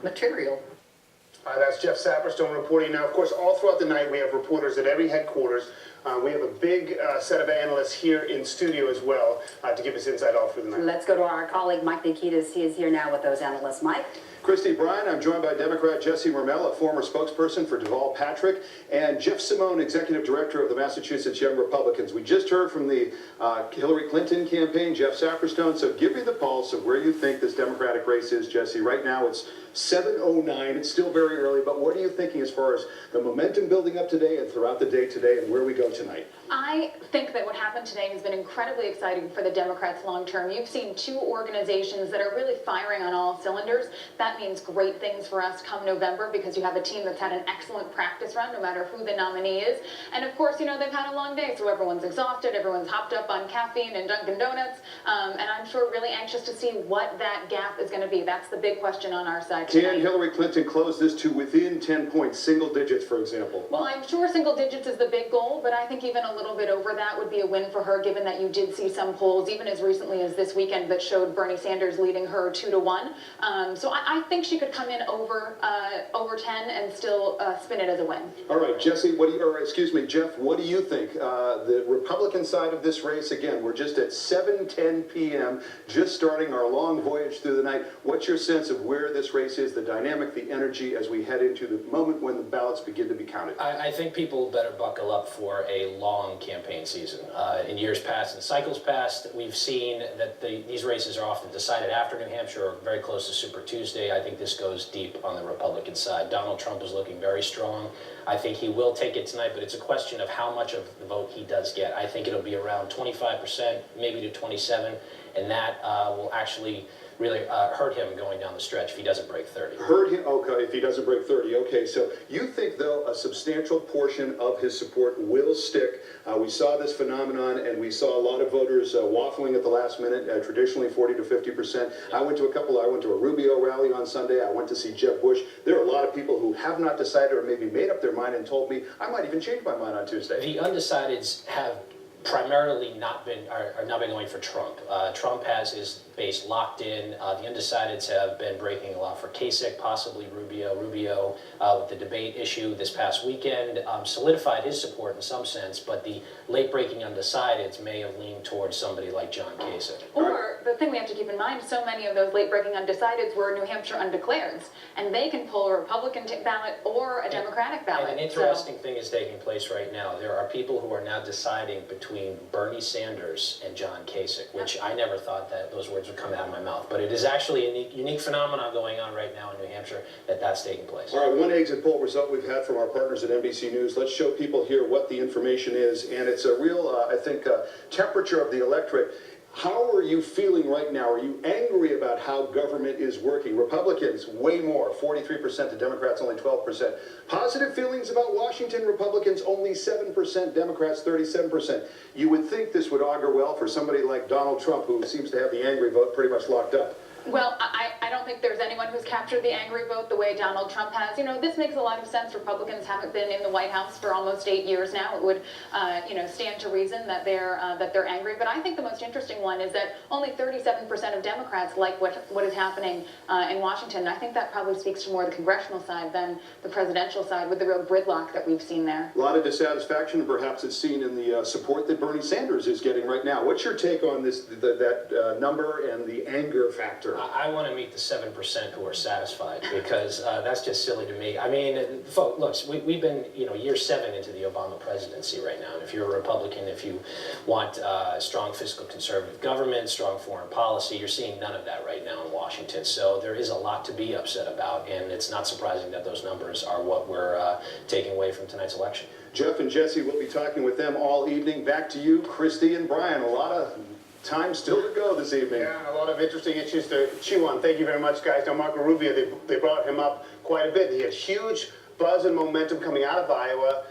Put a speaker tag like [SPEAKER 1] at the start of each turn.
[SPEAKER 1] material.
[SPEAKER 2] That's Jeff Saperstone reporting. Now, of course, all throughout the night, we have reporters at every headquarters. We have a big set of analysts here in studio as well to give us insight all through the night.
[SPEAKER 1] Let's go to our colleague, Mike Nikitas. He is here now with those analysts. Mike?
[SPEAKER 3] Christy Bryan, I'm joined by Democrat Jesse Mermel, a former spokesperson for Deval Patrick, and Jeff Simone, Executive Director of the Massachusetts Young Republicans. We just heard from the Hillary Clinton campaign, Jeff Saperstone, so give me the pulse of where you think this Democratic race is, Jesse. Right now it's 7:09, it's still very early, but what are you thinking as far as the momentum building up today and throughout the day today and where we go tonight?
[SPEAKER 4] I think that what happened today has been incredibly exciting for the Democrats long term. You've seen two organizations that are really firing on all cylinders. That means great things for us come November because you have a team that's had an excellent practice run no matter who the nominee is. And of course, you know, they've had a long day, so everyone's exhausted, everyone's hopped up on caffeine and Dunkin' Donuts, and I'm sure really anxious to see what that gap is going to be. That's the big question on our side tonight.
[SPEAKER 3] Can Hillary Clinton close this to within 10 points, single digits, for example?
[SPEAKER 4] Well, I'm sure single digits is the big goal, but I think even a little bit over that would be a win for her, given that you did see some polls, even as recently as this weekend, that showed Bernie Sanders leading her 2-1. So I think she could come in over 10 and still spin it as a win.
[SPEAKER 3] All right, Jesse, Jeff, what do you think? The Republican side of this race, again, we're just at 7:10 p.m., just starting our long voyage through the night. What's your sense of where this race is, the dynamic, the energy, as we head into the moment when the ballots begin to be counted?
[SPEAKER 5] I think people better buckle up for a long campaign season. In years past, in cycles past, we've seen that these races are often decided after New Hampshire or very close to Super Tuesday. I think this goes deep on the Republican side. Donald Trump is looking very strong. I think he will take it tonight, but it's a question of how much of the vote he does get. I think it'll be around 25%, maybe to 27%, and that will actually really hurt him going down the stretch if he doesn't break 30.
[SPEAKER 3] Hurt him? Okay, if he doesn't break 30. Okay, so you think, though, a substantial portion of his support will stick. We saw this phenomenon, and we saw a lot of voters waffling at the last minute, traditionally 40 to 50%. I went to a Rubio rally on Sunday. I went to see Jeb Bush. There are a lot of people who have not decided or maybe made up their mind and told me, I might even change my mind on Tuesday.
[SPEAKER 5] The undecideds have primarily not been going for Trump. Trump has his base locked in. The undecideds have been breaking a lot for Kasich, possibly Rubio. Rubio, with the debate issue this past weekend, solidified his support in some sense, but the late-breaking undecideds may have leaned towards somebody like John Kasich.
[SPEAKER 4] Or the thing we have to keep in mind, so many of those late-breaking undecideds were New Hampshire undeclareds, and they can pull a Republican ballot or a Democratic ballot.
[SPEAKER 5] And an interesting thing is taking place right now. There are people who are now deciding between Bernie Sanders and John Kasich, which I never thought that those words would come out of my mouth. But it is actually a unique phenomenon going on right now in New Hampshire that's taking place.
[SPEAKER 3] All right, one exit poll result we've had from our partners at NBC News. Let's show people here what the information is, and it's a real, I think, temperature of the electorate. How are you feeling right now? Are you angry about how government is working? Republicans, way more, 43% to Democrats, only 12%. Positive feelings about Washington, Republicans, only 7%, Democrats, 37%. You would think this would augur well for somebody like Donald Trump, who seems to have the angry vote pretty much locked up.
[SPEAKER 4] Well, I don't think there's anyone who's captured the angry vote the way Donald Trump has. You know, this makes a lot of sense. Republicans haven't been in the White House for almost 8 years now. It would, stand to reason that they're angry. But I think the most interesting one is that only 37% of Democrats like what is happening in Washington. I think that probably speaks to more the congressional side than the presidential side, with the real gridlock that we've seen there.
[SPEAKER 3] A lot of dissatisfaction, and perhaps it's seen in the support that Bernie Sanders is getting right now. What's your take on this, that number and the anger factor?
[SPEAKER 5] I want to meet the 7% who are satisfied, because that's just silly to me. I mean, folks, look, we've been, year 7 into the Obama presidency right now. And if you're a Republican, if you want strong fiscal conservative government, strong foreign policy, you're seeing none of that right now in Washington. So there is a lot to be upset about, and it's not surprising that those numbers are what we're taking away from tonight's election.
[SPEAKER 3] Jeff and Jesse will be talking with them all evening. Back to you, Christy and Brian. A lot of time still to go this evening.
[SPEAKER 2] Yeah, a lot of interesting issues to chew on. Thank you very much, guys. Now, Marco Rubio, they brought him up quite a bit. He had huge buzz and momentum coming out of Iowa.